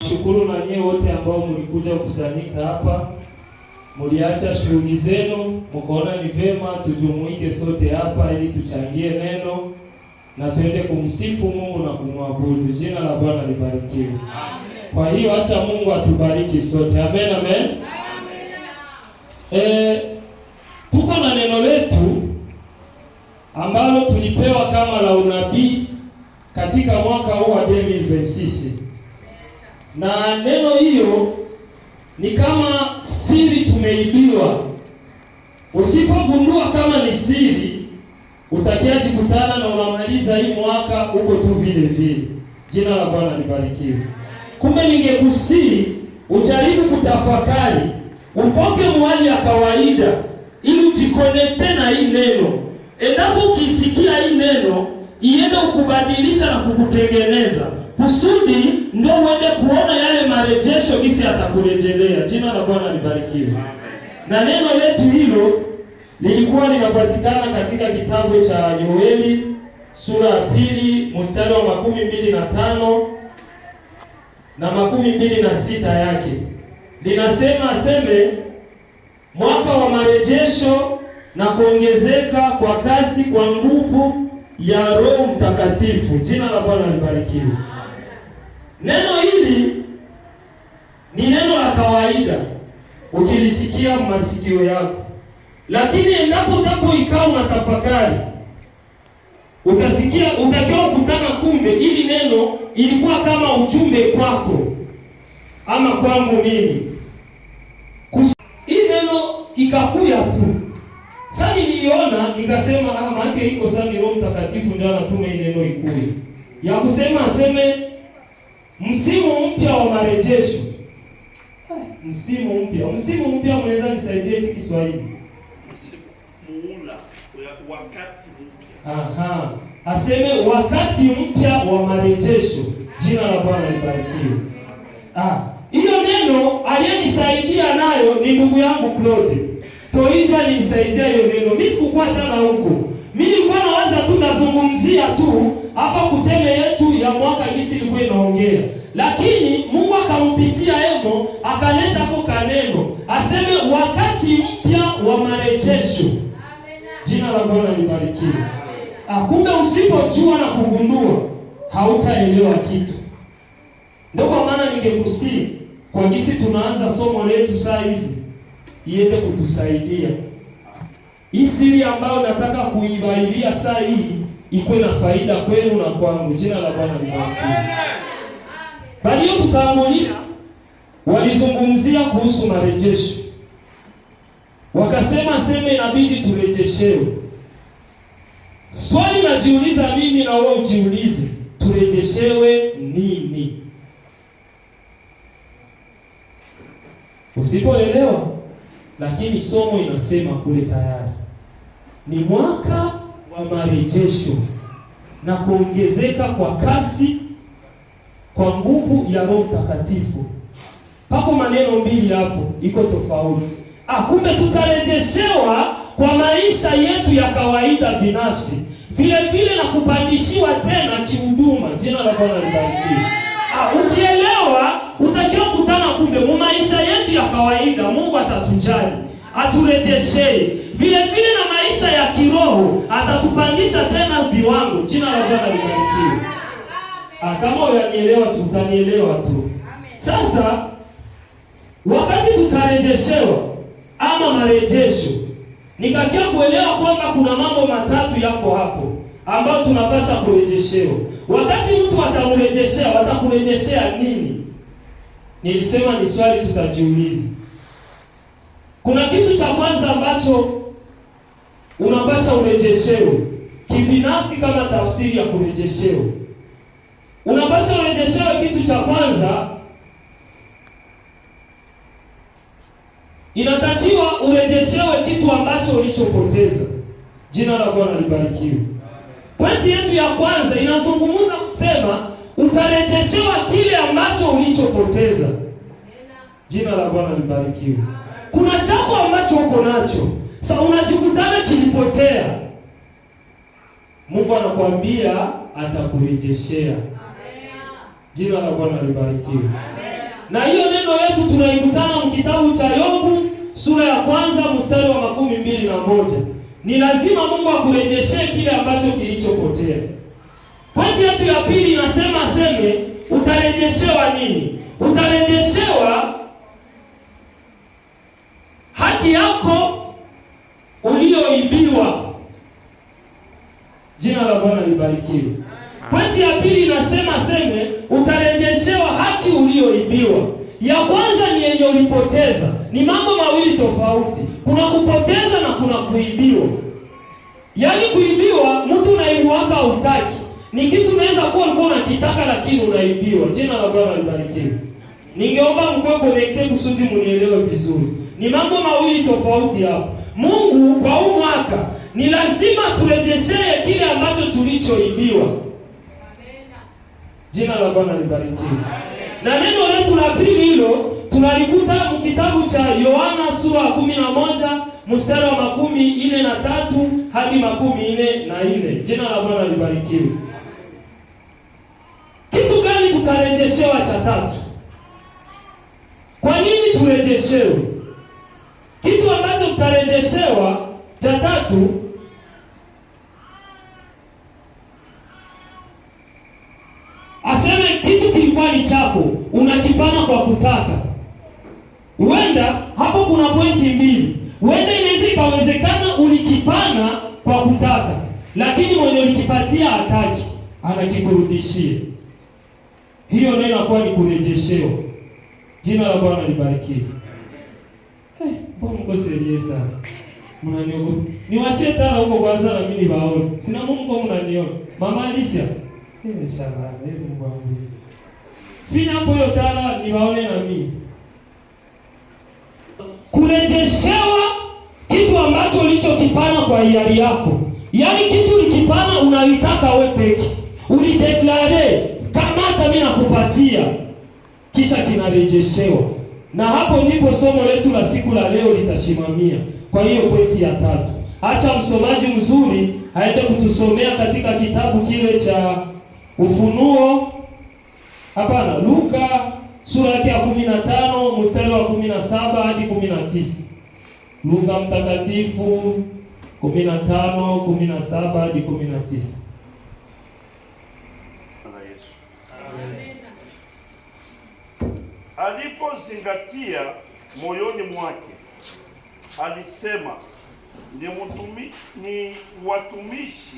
Shukuru na nyie wote ambao mlikuja kusanyika hapa, mliacha shughuli zenu, mkaona ni vema tujumuike sote hapa ili tuchangie neno na tuende kumsifu Mungu na kumwabudu. Jina la Bwana libarikiwe. Amen. Kwa hiyo acha Mungu atubariki sote. Amen, amen. Amen. Tuko na neno letu ambalo tulipewa kama la unabii katika mwaka huu wa 2026. Na neno hiyo ni kama siri tumeibiwa. Usipogundua kama ni siri, utakiaji kutana na unamaliza hii mwaka uko tu vile vile. Jina la Bwana libarikiwe. Kumbe ningekusii ujaribu kutafakari, utoke mwali ya kawaida ili ujikonekte na hii neno. Endapo ukisikia hii neno, iende ukubadilisha na kukutengeneza. Kusudi ndio uende kuona yale marejesho kisi atakurejelea. Jina la Bwana libarikiwe. Na neno letu hilo lilikuwa linapatikana katika kitabu cha Yoeli sura ya 2 mstari wa 25 na 26 yake. Linasema aseme mwaka wa marejesho na kuongezeka kwa kasi kwa nguvu ya Roho Mtakatifu. Jina la Bwana libarikiwe. Neno hili ni neno la kawaida ukilisikia masikio yako, lakini endapo utapoikaa na tafakari, utasikia utakiwa kutana, kumbe ili neno ilikuwa kama ujumbe kwako ama kwangu mimi. Hii neno ikakuya tu. Sasa niliona nikasema maana iko sana Roho Mtakatifu ndio anatuma hii neno ikuye. Ya kusema aseme msimu mpya wa marejesho. Msimu mpya mnaweza nisaidie hiki Kiswahili? Muula, wakati mpya. Aha. Aseme wakati mpya wa marejesho. Jina la Bwana libarikiwe. Hiyo neno aliyenisaidia nayo ni ndugu yangu Claude. Toija alinisaidia hiyo neno. Mimi sikukuwa tena huko. Mimi nilikuwa nawaza tu nazungumzia tu hapa kuteme yetu ya mwaka gisi ilikuwa inaongea. Lakini Mungu akampitia Emo akaleta kwa kaneno. Aseme wakati mpya wa marejesho. Amen. Jina la Bwana libarikiwe. Kumbe usipojua na kugundua hautaelewa kitu. Ndio kwa maana ningekusii kwa gisi tunaanza somo letu saa hizi iende kutusaidia. Hii siri ambayo nataka kuibailia saa hii ikuwe na faida kwenu na kwangu. Jina la Bwana libarikiwe. Bali hiyo tutaangulia walizungumzia kuhusu marejesho. Wakasema inabidi turejeshewe. Swali najiuliza mimi na wewe ujiulize, turejeshewe nini? Usipoelewa, lakini somo inasema kule tayari ni mwaka wa marejesho na kuongezeka kwa kasi kwa nguvu ya Roho Mtakatifu. Pako maneno mbili hapo, iko tofauti. Kumbe tutarejeshewa kwa maisha yetu ya kawaida binafsi, vile vile na kupandishiwa tena kihuduma. Jina la Bwana libarikiwe. Ukielewa utakiwa kutana, kumbe mu maisha yetu ya kawaida Mungu atatujali, aturejeshee. Vile vile na maisha ya kiroho atatupandisha tena viwango. Jina la Bwana libarikiwe. Kama unanielewa tutanielewa tu. Sasa wakati tutarejeshewa ama marejesho, nikakia kuelewa kwamba kuna mambo matatu yako hapo ambayo tunapaswa kurejeshewa. Wakati mtu atamrejeshea, watakurejeshea nini? Nilisema ni swali tutajiuliza. Kuna kitu cha kwanza ambacho unapaswa urejeshewe kibinafsi, kama tafsiri ya kurejeshewa. Unapaswa urejeshewe kitu cha kwanza, inatakiwa urejeshewe kitu ambacho ulichopoteza. Jina la Bwana libarikiwe. Pointi yetu ya kwanza inazungumza kusema utarejeshewa kile ambacho ulichopoteza. Jina la Bwana libarikiwe. Kuna chako ambacho uko nacho, sasa unajikutana kilipotea. Mungu anakuambia atakurejeshea. Jina la Bwana libarikiwe. Na hiyo neno yetu tunaikutana mkitabu cha Yobu sura ya 1 mstari wa 21. Ni lazima Mungu akurejeshe kile ambacho kilichopotea. Pointi yetu ya pili inasema utarejeshewa nini? Utarejeshewa haki yako ulioibiwa. Jina la Bwana libarikiwe. Pointi ya pili inasema utarejeshewa haki ulioibiwa. Ya kwanza ni yenye ulipoteza. Ni mambo mawili tofauti. Kuna kupoteza na kuna kuibiwa. Yaani kuibiwa, mtu unaibiwaka hutaki. Ni kitu unaweza kuwa ulikuwa unakitaka lakini unaibiwa. Jina la Bwana libarikiwe. Ningeomba mkwe connect kusudi munielewe vizuri. Ni mambo mawili tofauti hapo. Mungu kwa huu mwaka ni lazima turejeshee kile ambacho tulichoibiwa. Jina la Bwana libarikiwe. Na neno letu la pili hilo tunalikuta mkitabu cha Yohana sura ya 11 mstari wa 43 hadi 44. Jina la Bwana libarikiwe. Kitu gani tutarejeshewa cha tatu? Kwa nini turejeshewe? Kitu ambacho tutarejeshewa cha tatu, aseme kitu kilikuwa ni chako, unakipana kwa kutaka. Huenda hapo kuna pointi mbili. Huenda inaweza ikawezekana ulikipana kwa kutaka, lakini mwenye ulikipatia hataki, anakikurudishia. Hiyo ndio inakuwa ni kurejeshewa. Jina la Bwana libarikiwe. Mungu seriesa. Mnaniogopa. Niwashie taa huko kwanza na mimi niwaone. Sina Mungu mnaniona. Mama Alicia. Inshallah, Mungu wangu. Fina hapo hiyo taa niwaone na mimi. Kurejeshewa kitu ambacho ulichokipana kwa hiari yako. Yaani kitu ulikipana unalitaka wewe peke. Ulideklare kama hata mimi nakupatia. Kisha kinarejeshewa. Na hapo ndipo somo letu la siku la leo litashimamia. Kwa hiyo pointi ya tatu. Acha msomaji mzuri aende kutusomea katika kitabu kile cha Ufunuo. Hapana, Luka sura yake ya 15 mstari wa 17 hadi 19. Luka mtakatifu 15:17 hadi 19. Alipozingatia moyoni mwake, alisema, ni watumishi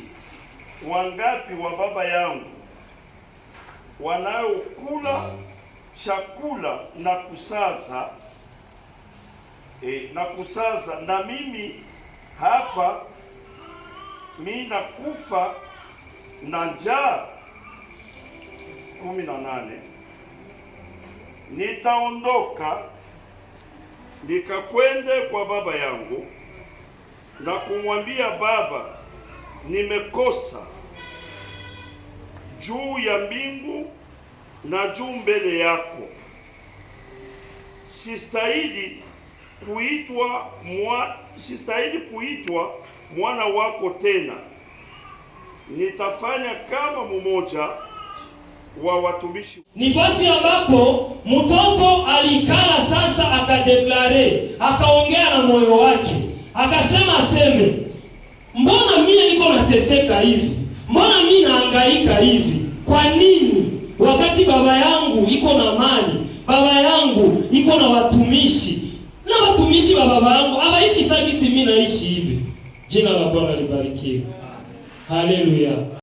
wangapi wa baba yangu wanaokula chakula na kusaza, na mimi hapa nakufa na njaa. 18. Nitaondoka nikakwende kwa baba yangu na kumwambia, Baba, nimekosa juu ya mbingu na juu mbele yako. Sistahili kuitwa mwana wako tena. Nitafanya kama mmoja wa watumishi. Nifasi ambapo mtoto alikala sasa, akadeklare, akaongea na moyo wake, akasema mbona mimi niko nateseka hivi? Mbona mimi nahangaika hivi? Kwa nini? Wakati baba yangu iko na mali, baba yangu iko na watumishi, na watumishi wa baba yangu hawaishi sabisi, mimi naishi hivi. Jina la Bwana libarikiwe. Haleluya.